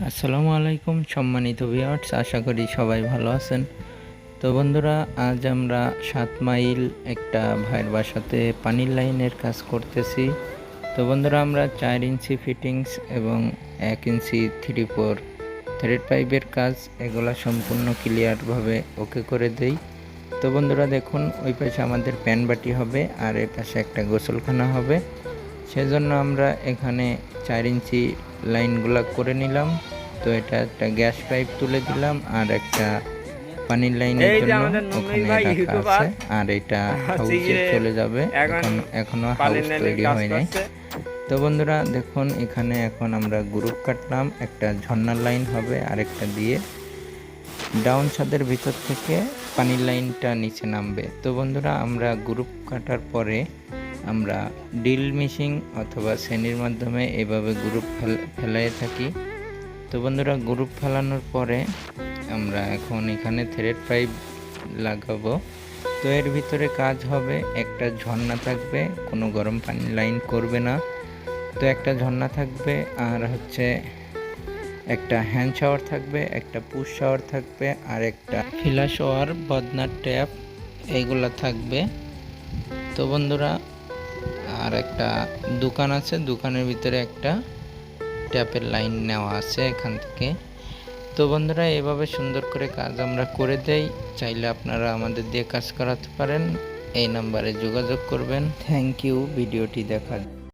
আসসালামু আলাইকুম সম্মানিত ভিউয়ার্স, আশা করি সবাই ভালো আছেন। তো বন্ধুরা, আজ আমরা 7 মাইল একটা ভাইয়ের বাসাতে পানির লাইনের কাজ করতেছি। তো বন্ধুরা, আমরা 4 ইঞ্চি ফিটিংস এবং 1 ইঞ্চি 3/4 থ্রেড পাইপের কাজ এগুলা সম্পূর্ণ ক্লিয়ারভাবে ওকে করে দেই। তো বন্ধুরা দেখুন, ওই পাশে আমাদের প্যান বাটি হবে আর এর পাশে একটা গোসলখানা হবে। সেজন্য আমরা এখানে 4 ইঞ্চি লাইনগুলা করে নিলাম। তো এটা একটা গ্যাস পাইপ তুলে দিলাম আর একটা পানির লাইনের জন্য ওখানে রাখা আছে, আর এটা হাউসে চলে যাবে। এখনো হাউস তৈরি হয় নাই। তো বন্ধুরা দেখুন, এখানে এখন আমরা গ্রুপ কাটলাম, একটা ঝর্ণার লাইন হবে আর একটা দিয়ে ডাউন ছাদের ভিতর থেকে পানির লাইনটা নিচে নামবে। তো বন্ধুরা, আমরা গ্রুপ কাটার পরে আমরা ড্রিল মেশিন অথবা শ্রেণীর মাধ্যমে এভাবে গ্রুপ ফেলাই থাকি। তো বন্ধুরা, গ্রুপ ফেলানোর পরে আমরা এখন এখানে থ্রেড পাইপ লাগাবো। তো এর ভিতরে কাজ হবে, একটা ঝর্ণা থাকবে, কোনো গরম পানির লাইন করবে না। তো একটা ঝর্ণা থাকবে আর হচ্ছে একটা হ্যান্ড শাওয়ার থাকবে, একটা পুশ শাওয়ার থাকবে আর একটা ফিলা শাওয়ার, বদনার ট্যাপ এইগুলা থাকবে। তো বন্ধুরা, আর একটা দোকান আছে, দোকানের ভিতরে একটা ট্যাপের লাইন নেওয়া আছে এখান থেকে। তো বন্ধুরা, এভাবে সুন্দর করে কাজ আমরা করে দেই। চাইলে আপনারা আমাদের দিয়ে কাজ করাতে পারেন, এই নাম্বারে যোগাযোগ করবেন। থ্যাংক ইউ ভিডিওটি দেখার